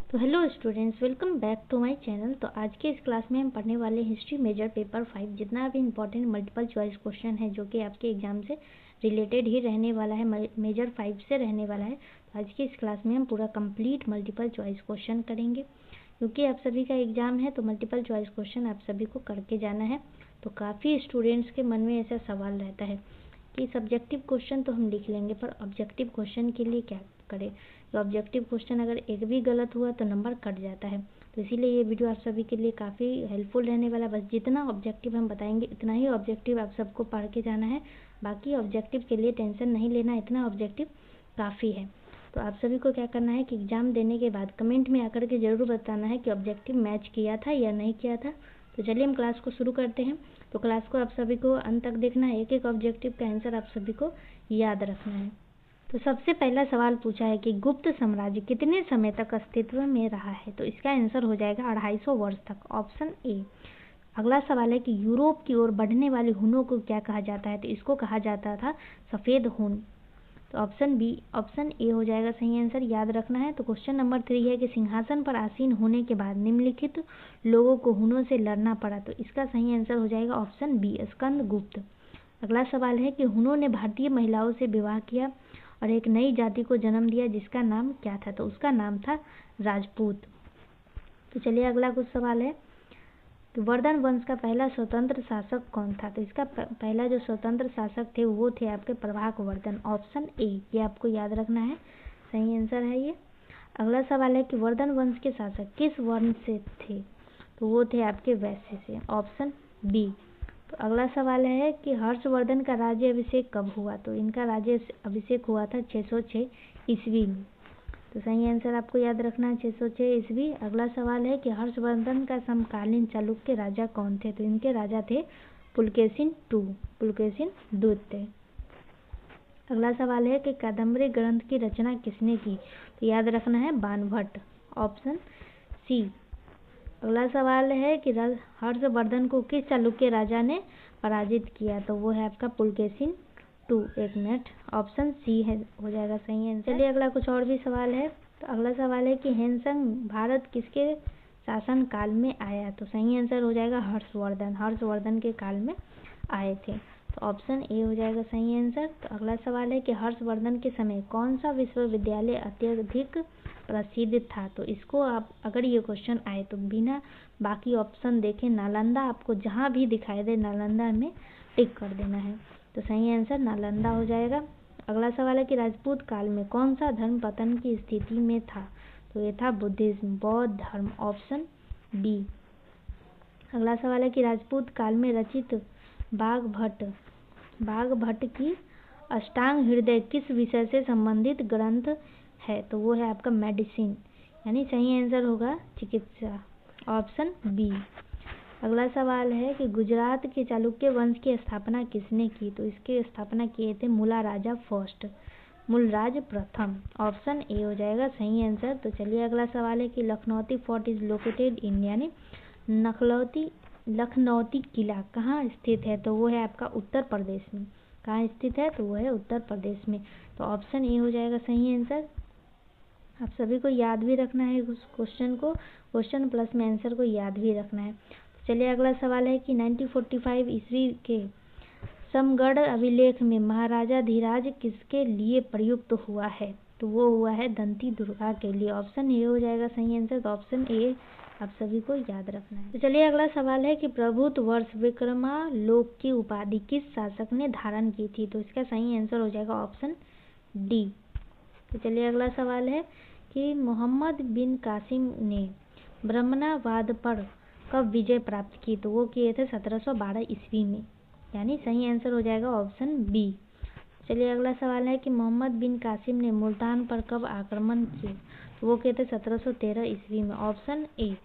तो hello students, welcome back to my channel. तो आज के इस क्लास में हम पढ़ने वाले हिस्ट्री मेजर पेपर 5 जितना भी इम्पोर्टेंट मल्टीपल चॉइस क्वेश्चन है जो कि आपके एग्जाम से रिलेटेड ही रहने वाला है, मेजर 5 से रहने वाला है। तो आज की इस क्लास में हम पूरा कंप्लीट मल्टीपल चॉइस क्वेश्चन करेंगे क्योंकि आप सभी का एग्जाम है, तो मल्टीपल चॉइस क्वेश्चन आप सभी को करके जाना है। तो काफ़ी स्टूडेंट्स के मन में ऐसा सवाल रहता है कि सब्जेक्टिव क्वेश्चन तो हम लिख लेंगे पर ऑब्जेक्टिव क्वेश्चन के लिए क्या करें। तो ऑब्जेक्टिव क्वेश्चन अगर एक भी गलत हुआ तो नंबर कट जाता है। तो इसीलिए ये वीडियो आप सभी के लिए काफ़ी हेल्पफुल रहने वाला है। बस जितना ऑब्जेक्टिव हम बताएंगे इतना ही ऑब्जेक्टिव आप सबको पढ़ के जाना है। बाकी ऑब्जेक्टिव के लिए टेंशन नहीं लेना, इतना ऑब्जेक्टिव काफ़ी है। तो आप सभी को क्या करना है कि एग्ज़ाम देने के बाद कमेंट में आकर के ज़रूर बताना है कि ऑब्जेक्टिव मैच किया था या नहीं किया था। तो चलिए हम क्लास को शुरू करते हैं। तो क्लास को आप सभी को अंत तक देखना है, एक एक ऑब्जेक्टिव का आंसर आप सभी को याद रखना है। तो सबसे पहला सवाल पूछा है कि गुप्त साम्राज्य कितने समय तक अस्तित्व में रहा है। तो इसका आंसर हो जाएगा 250 वर्ष तक, ऑप्शन ए। अगला सवाल है कि यूरोप की ओर बढ़ने वाले हुनों को क्या कहा जाता है। तो इसको कहा जाता था सफ़ेद हुन। तो ऑप्शन बी, ऑप्शन ए हो जाएगा सही आंसर, याद रखना है। तो क्वेश्चन नंबर 3 है कि सिंहासन पर आसीन होने के बाद निम्नलिखित लोगों को हुनों से लड़ना पड़ा। तो इसका सही आंसर हो जाएगा ऑप्शन बी, स्कंदगुप्त। अगला सवाल है कि हुनों ने भारतीय महिलाओं से विवाह किया और एक नई जाति को जन्म दिया जिसका नाम क्या था। तो उसका नाम था राजपूत। तो चलिए अगला कुछ सवाल है। तो वर्धन वंश का पहला स्वतंत्र शासक कौन था। तो इसका पहला जो स्वतंत्र शासक थे वो थे आपके प्रभाक वर्धन, ऑप्शन ए। ये आपको याद रखना है, सही आंसर है ये। अगला सवाल है कि वर्धन वंश के शासक किस वर्ण से थे। तो वो थे आपके वैश्य से, ऑप्शन बी। तो अगला सवाल है कि हर्षवर्धन का राज्य अभिषेक कब हुआ। तो इनका राज्य अभिषेक हुआ था 606 ईस्वी में। तो सही आंसर आपको याद रखना है 606 ईस्वी। अगला सवाल है कि हर्षवर्धन का समकालीन चालुक्य राजा कौन थे। तो इनके राजा थे पुलकेशिन द्वितीय। अगला सवाल है कि कादम्बरी ग्रंथ की रचना किसने की। तो याद रखना है बाणभट्ट, ऑप्शन सी। अगला सवाल है कि हर्षवर्धन को किस चालुक्य राजा ने पराजित किया। तो वो है आपका पुलकेशिन II। एक मिनट, ऑप्शन सी है, हो जाएगा सही आंसर। चलिए अगला कुछ और भी सवाल है। तो अगला सवाल है कि हैनसंग भारत किसके शासन काल में आया। तो सही आंसर हो जाएगा हर्षवर्धन के काल में आए थे। तो ऑप्शन ए हो जाएगा सही आंसर। तो अगला सवाल है कि हर्षवर्धन के समय कौन सा विश्वविद्यालय अत्यधिक प्रसिद्ध था। तो इसको आप अगर ये क्वेश्चन आए तो बिना बाकी ऑप्शन देखे नालंदा, आपको जहाँ भी दिखाई दे नालंदा में टिक कर देना है। तो सही आंसर नालंदा हो जाएगा। अगला सवाल है कि राजपूत काल में कौन सा धर्म पतन की स्थिति में था। तो ये था बुद्धिज्म, बौद्ध धर्म, ऑप्शन बी। अगला सवाल है कि राजपूत काल में रचित बाघभट्ट की अष्टांग हृदय किस विषय से संबंधित ग्रंथ है। तो वो है आपका मेडिसिन, यानी सही आंसर होगा चिकित्सा, ऑप्शन बी। अगला सवाल है कि गुजरात के चालुक्य वंश की स्थापना किसने की। तो इसकी स्थापना किए थे मूलराज प्रथम, ऑप्शन ए हो जाएगा सही आंसर। तो चलिए अगला सवाल है कि Lakhnauti fort is located in, यानी लखनौती किला कहाँ स्थित है। तो वो है आपका उत्तर प्रदेश में। कहाँ स्थित है। तो वो है उत्तर प्रदेश में। तो ऑप्शन ए हो जाएगा सही आंसर। आप सभी को याद भी रखना है उस क्वेश्चन को, क्वेश्चन प्लस में आंसर को याद भी रखना है। तो चलिए अगला सवाल है कि 1945 ईस्वी के समगढ़ अभिलेख में महाराजा धीराज किसके लिए प्रयुक्त हुआ है। तो वो हुआ है दंती दुर्गा के लिए, ऑप्शन ए हो जाएगा सही आंसर। तो ऑप्शन ए आप सभी को याद रखना है। तो चलिए अगला सवाल है कि प्रभुत्व वर्ष विक्रमालोक की उपाधि किस शासक ने धारण की थी। तो इसका सही आंसर हो जाएगा ऑप्शन डी। तो चलिए अगला सवाल है कि मोहम्मद बिन कासिम ने ब्राह्मणवाद पर कब विजय प्राप्त की। तो वो किए थे 1712 ईस्वी में, यानी सही आंसर हो जाएगा ऑप्शन बी। चलिए अगला सवाल है कि मोहम्मद बिन कासिम ने मुल्तान पर कब आक्रमण किए। तो वो किए थे 1713 ईस्वी में, ऑप्शन ए।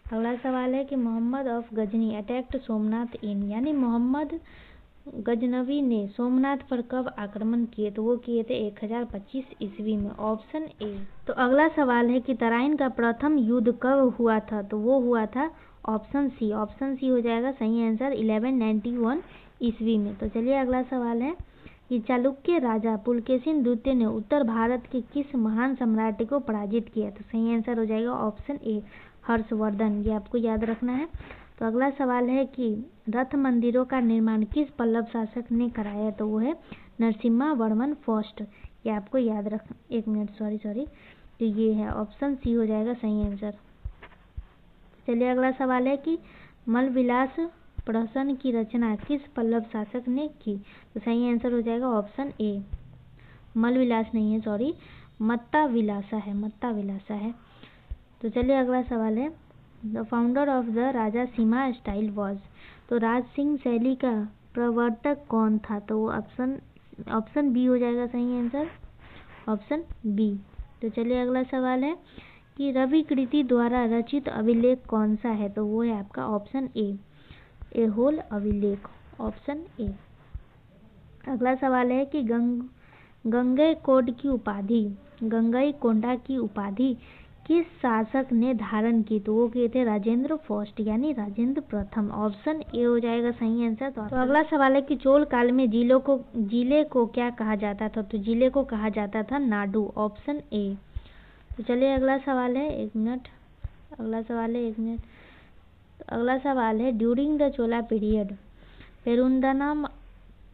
अगला सवाल है कि मोहम्मद ऑफ गजनी अटैक्ट सोमनाथ इन, यानी मोहम्मद गजनवी ने सोमनाथ पर कब आक्रमण किए। तो वो किए थे 1025 ईस्वी में, ऑप्शन ए। तो अगला सवाल है कि तराइन का प्रथम युद्ध कब हुआ था। तो वो हुआ था ऑप्शन सी हो जाएगा सही आंसर 1191 ईस्वी में। तो चलिए अगला सवाल है कि चालुक्य राजा पुलकेशिन द्वितीय ने उत्तर भारत के किस महान सम्राट को पराजित किया। तो सही आंसर हो जाएगा ऑप्शन ए, हर्षवर्धन। ये आपको याद रखना है। तो अगला सवाल है कि रथ मंदिरों का निर्माण किस पल्लव शासक ने कराया। तो वो है नरसिम्हा वर्मन फर्स्ट। ये आपको याद रख, एक मिनट, सॉरी, तो ये है ऑप्शन सी हो जाएगा सही आंसर। चलिए अगला सवाल है कि मलविलास प्रहसन की रचना किस पल्लव शासक ने की। तो सही आंसर हो जाएगा ऑप्शन ए, मलविलास नहीं है, सॉरी, मत्ताविलासा है। तो चलिए अगला सवाल है, the founder of the Raja Seema style was. तो राज सिंह शैली का प्रवर्तक कौन था। तो वो ऑप्शन बी हो जाएगा सही आंसर, ऑप्शन बी। तो चलिए अगला सवाल है कि रवि कृति द्वारा रचित अभिलेख कौन सा है। तो वो है आपका ऑप्शन ए, ऐहोल अभिलेख, ऑप्शन ए। अगला सवाल है कि गंगईकोंडा की उपाधि किस शासक ने धारण की। तो वो किए थे राजेंद्र फर्स्ट यानी राजेंद्र प्रथम, ऑप्शन ए हो जाएगा सही आंसर। तो अगला सवाल है कि चोल काल में जिले को क्या कहा जाता था। तो जिले को कहा जाता था नाडु, ऑप्शन ए। तो चलिए अगला सवाल है, एक मिनट, अगला सवाल है during the Chola period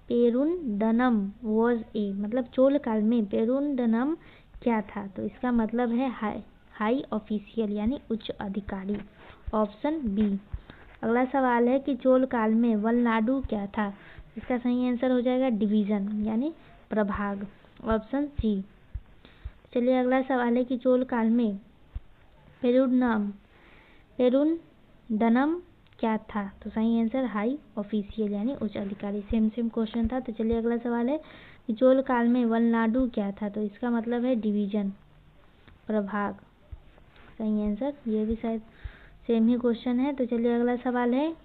Perundanam was a. मतलब चोल काल में पेरुंदनम क्या था। तो इसका मतलब है हाई ऑफिशियल यानी उच्च अधिकारी, ऑप्शन बी। अगला सवाल है कि चोल काल में वलनाडु क्या था। इसका सही आंसर हो जाएगा डिवीजन यानी प्रभाग, ऑप्शन सी। चलिए अगला सवाल है कि चोल काल में पेरुंदनम क्या था। तो सही आंसर हाई ऑफिशियल यानी उच्च अधिकारी, सेम क्वेश्चन था। तो चलिए अगला सवाल है कि चोल काल में वलनाडु क्या था। तो इसका मतलब है डिवीजन, प्रभाग, सही आंसर। ये भी शायद सेम ही क्वेश्चन है। तो चलिए अगला सवाल है,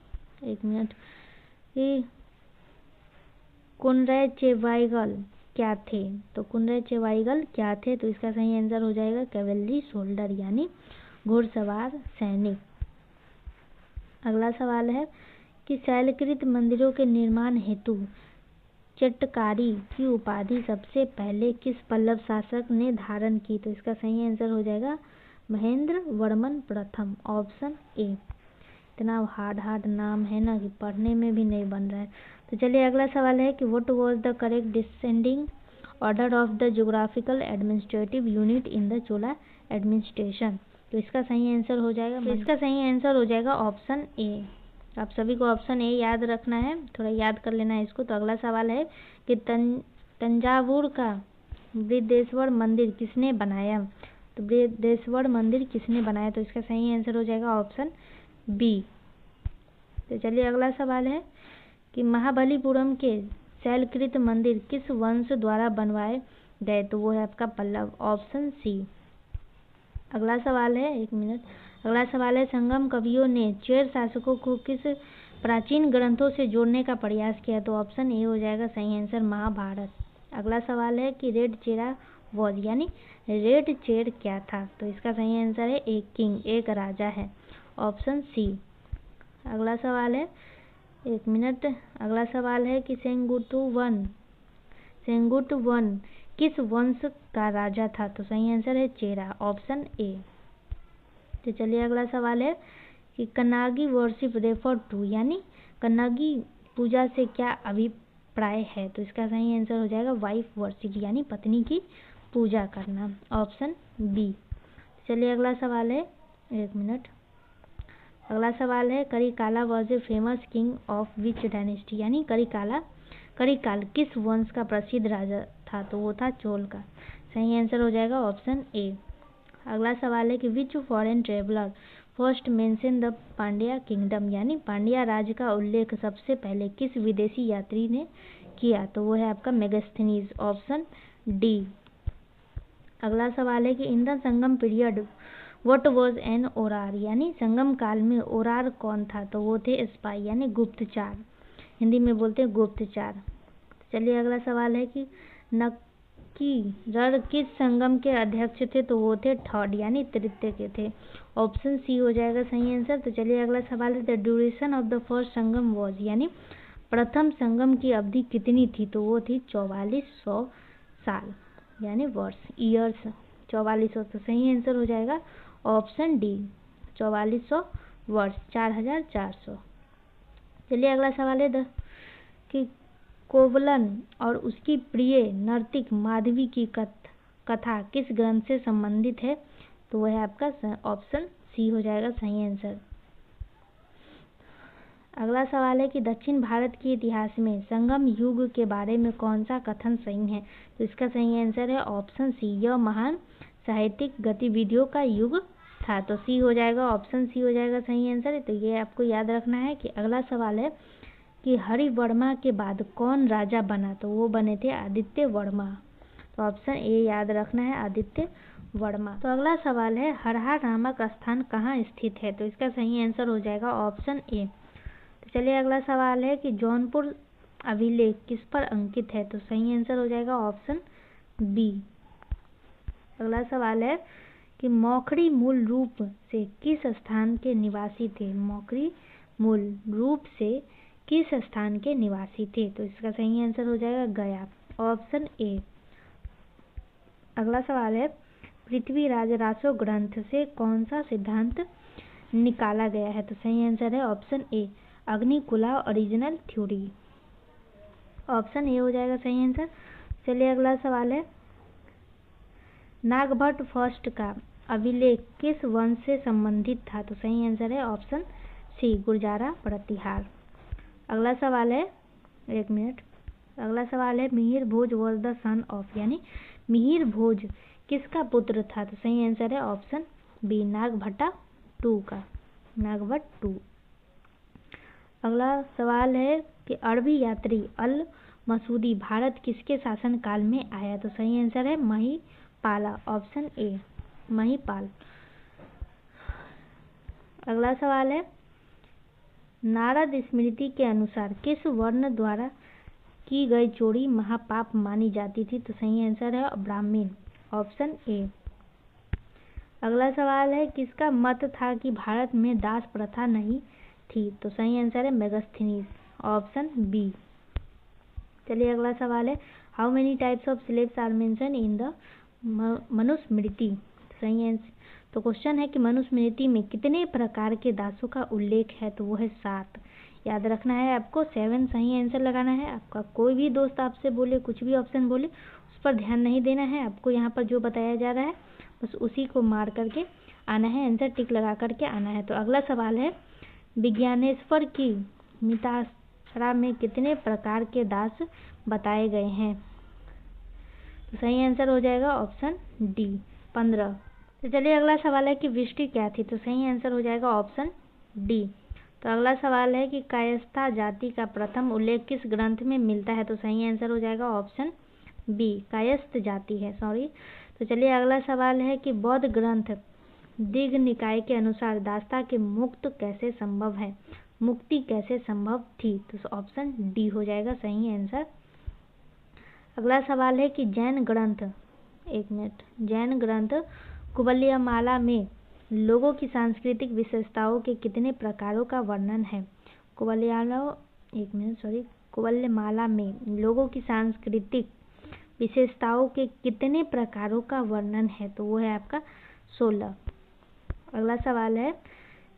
एक मिनट, कि कुनरय चेवाईगल क्या थे। तो कुनरय चेवाईगल क्या थे। तो इसका सही आंसर हो जाएगा कैवेलरी सोल्डर यानी घुड़सवार सैनिक। अगला सवाल है कि शैलकृत मंदिरों के निर्माण हेतु चटकारी की उपाधि सबसे पहले किस पल्लव शासक ने धारण की। तो इसका सही आंसर हो जाएगा महेंद्र वर्मन प्रथम, ऑप्शन ए। इतना हार्ड नाम है ना कि पढ़ने में भी नहीं बन रहा है। तो चलिए अगला सवाल है कि what was the correct descending order of the geographical administrative unit in the Chola administration. तो इसका सही आंसर हो जाएगा ऑप्शन ए। आप सभी को ऑप्शन ए याद रखना है, थोड़ा याद कर लेना है इसको। तो अगला सवाल है कि तंजावुर का बृहदेश्वर मंदिर किसने बनाया। तो बृहदेश्वर मंदिर किसने बनाया। तो इसका सही आंसर हो जाएगा ऑप्शन बी। तो चलिए अगला सवाल है कि महाबलीपुरम के शैलकृत मंदिर किस वंश द्वारा बनवाए गए। तो वो है आपका पल्लव, ऑप्शन सी। अगला सवाल है, एक मिनट, अगला सवाल है संगम कवियों ने चेर शासकों को किस प्राचीन ग्रंथों से जोड़ने का प्रयास किया। तो ऑप्शन ए हो जाएगा सही आंसर, महाभारत। अगला सवाल है कि रेड चेरा वॉज यानी रेड चेर क्या था। तो इसका सही आंसर है एक किंग, एक राजा है, ऑप्शन सी। अगला सवाल है, एक मिनट, अगला सवाल है कि सेंगुट वन किस वंश का राजा था। तो सही आंसर है चेरा, ऑप्शन ए। तो चलिए अगला सवाल है कि कन्नागी वर्शिप रेफर टू यानी कन्नागी पूजा से क्या अभिप्राय है। तो इसका सही आंसर हो जाएगा वाइफ वर्शिप यानी पत्नी की पूजा करना, ऑप्शन बी। चलिए अगला सवाल है, एक मिनट, अगला सवाल है Karikala was a famous king of which dynasty यानी करिकाल किस वंश का प्रसिद्ध राजा था। तो वो था चोल का, सही आंसर हो जाएगा ऑप्शन ए। अगला सवाल है कि which foreign traveller first mention the Pandya kingdom यानी पांड्या राज्य का उल्लेख सबसे पहले किस विदेशी यात्री ने किया। तो वो है आपका मेगास्थनीज, ऑप्शन डी। अगला सवाल है कि in the Sangam period what was an ओरार यानी संगम काल में ओरार कौन था। तो वो थे स्पाई यानी गुप्तचार, हिंदी में बोलते हैं गुप्तचार। चलिए अगला सवाल है कि नक्कीरर किस संगम के अध्यक्ष थे। तो वो थे थर्ड यानी तृतीय के थे, ऑप्शन सी हो जाएगा सही आंसर। तो चलिए अगला सवाल है the duration of the first Sangam was यानी प्रथम संगम की अवधि कितनी थी? तो वो थी 4400 साल यानी वर्ष, ईयर्स 4400। तो सही आंसर हो जाएगा ऑप्शन डी 4400 वर्ष 4400। चलिए अगला सवाल है कि कोवलन और उसकी प्रिय नर्तक माधवी की कथा किस ग्रंथ से संबंधित है? तो वह है आपका ऑप्शन सी हो जाएगा सही आंसर। अगला सवाल है कि दक्षिण भारत के इतिहास में संगम युग के बारे में कौन सा कथन सही है? तो इसका सही आंसर है ऑप्शन सी, यह महान साहित्यिक गतिविधियों का युग था। तो सी हो जाएगा, ऑप्शन सी हो जाएगा सही आंसर। तो ये आपको याद रखना है कि अगला सवाल है कि हरिवर्मा के बाद कौन राजा बना? तो वो बने थे आदित्य वर्मा। तो ऑप्शन ए याद रखना है, आदित्य वर्मा। तो अगला सवाल है हरहा नामक स्थान कहाँ स्थित है? तो इसका सही आंसर हो जाएगा ऑप्शन ए। तो चलिए अगला सवाल है कि जौनपुर अभिलेख किस पर अंकित है? तो सही आंसर हो जाएगा ऑप्शन बी। अगला सवाल है कि मौखरी मूल रूप से किस स्थान के निवासी थे? मौखरी मूल रूप से किस स्थान के निवासी थे? तो इसका सही आंसर हो जाएगा गया, ऑप्शन ए। अगला सवाल है पृथ्वीराज रासो ग्रंथ से कौन सा सिद्धांत निकाला गया है? तो सही आंसर है option a, Agnikula original theory. Option a हो जाएगा सही आंसर। चलिए अगला सवाल है नागभट्ट फर्स्ट का अभिलेख किस वंश से संबंधित था? तो सही आंसर है ऑप्शन सी, गुर्जारा प्रतिहार। अगला सवाल है, एक मिनट, अगला सवाल है मिहिर भोज वॉज द सन ऑफ, यानी मिहिर भोज किसका पुत्र था? तो सही आंसर है ऑप्शन बी, नागभट्टा 2 का, नागभट्ट 2। अगला सवाल है कि अरबी यात्री अल मसूदी भारत किसके शासन काल में आया? तो सही आंसर है महिपाला, ऑप्शन ए, महिपाल। अगला सवाल है नारद स्मृति के अनुसार किस वर्ण द्वारा की गई चोरी महापाप मानी जाती थी? तो सही आंसर है ब्राह्मण, ऑप्शन ए। अगला सवाल है किसका मत था कि भारत में दास प्रथा नहीं थी? तो सही आंसर है मेगास्थनीज, ऑप्शन बी। चलिए अगला सवाल है how many types of slaves are mention in the Manusmriti? सही आंसर, तो क्वेश्चन है कि मनुस्मृति में कितने प्रकार के दासों का उल्लेख है? तो वो है 7। याद रखना है आपको, 7 सही आंसर लगाना है। आपका कोई भी दोस्त आपसे बोले, कुछ भी ऑप्शन बोले, उस पर ध्यान नहीं देना है। आपको यहाँ पर जो बताया जा रहा है बस उसी को मार करके आना है, आंसर टिक लगा करके आना है। तो अगला सवाल है विज्ञानेश्वर की मिताक्षरा में कितने प्रकार के दास बताए गए हैं? तो सही आंसर हो जाएगा ऑप्शन डी, 15। तो चलिए अगला सवाल है कि वृष्टि क्या थी? तो सही आंसर हो जाएगा ऑप्शन डी। तो अगला सवाल है कि कायस्था जाति का प्रथम उल्लेख किस ग्रंथ में मिलता है? तो सही आंसर हो जाएगा ऑप्शन बी, कायस्थ जाति है, सॉरी। तो चलिए अगला सवाल है कि बौद्ध ग्रंथ दिग्ग निकाय के अनुसार दासता के मुक्त कैसे संभव है, मुक्ति कैसे संभव थी? तो ऑप्शन डी हो जाएगा सही आंसर। अगला सवाल है कि जैन ग्रंथ, एक मिनट, जैन ग्रंथ कुवलयमाला में लोगों की सांस्कृतिक विशेषताओं के कितने प्रकारों का वर्णन है? कुवलयमाला में लोगों की सांस्कृतिक विशेषताओं के कितने प्रकारों का वर्णन है? तो वो है आपका 16। अगला सवाल है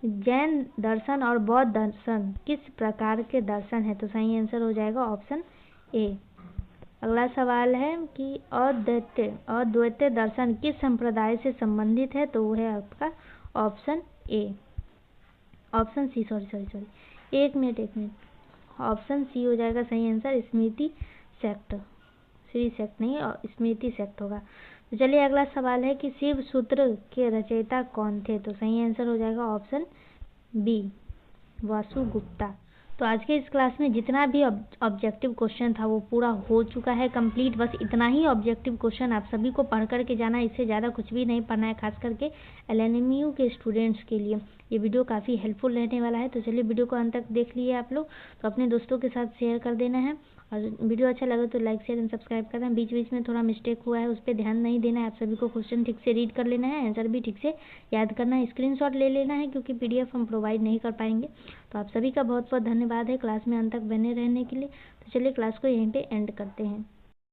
जैन दर्शन और बौद्ध दर्शन किस प्रकार के दर्शन है? तो सही आंसर हो जाएगा ऑप्शन ए। अगला सवाल है कि अद्वैत दर्शन किस संप्रदाय से संबंधित है? तो वो है आपका option A, option C, sorry, एक मिनट, ऑप्शन सी हो जाएगा सही answer, Smriti sect, Shri sect नहीं और स्मृति सेक्ट होगा। तो चलिए अगला सवाल है कि शिव सूत्र के रचयिता कौन थे? तो सही आंसर हो जाएगा ऑप्शन बी, वासुगुप्ता। तो आज के इस क्लास में जितना भी ऑब्जेक्टिव क्वेश्चन था वो पूरा हो चुका है कंप्लीट। बस इतना ही ऑब्जेक्टिव क्वेश्चन आप सभी को पढ़ करके जाना, इससे ज़्यादा कुछ भी नहीं पढ़ना है, खास करके LNMU के स्टूडेंट्स के लिए ये वीडियो काफ़ी हेल्पफुल रहने वाला है। तो चलिए वीडियो को अंत तक देख लिए आप लोग, तो अपने दोस्तों के साथ शेयर कर देना है और वीडियो अच्छा लगे तो लाइक शेयर एंड सब्सक्राइब करना। बीच बीच में थोड़ा मिस्टेक हुआ है, उस पर ध्यान नहीं देना है। आप सभी को क्वेश्चन ठीक से रीड कर लेना है, आंसर भी ठीक से याद करना है, स्क्रीनशॉट ले लेना है, क्योंकि PDF हम प्रोवाइड नहीं कर पाएंगे। तो आप सभी का बहुत बहुत धन्यवाद है क्लास में अंत तक बने रहने के लिए। तो चलिए क्लास को यहीं पे एंड करते हैं।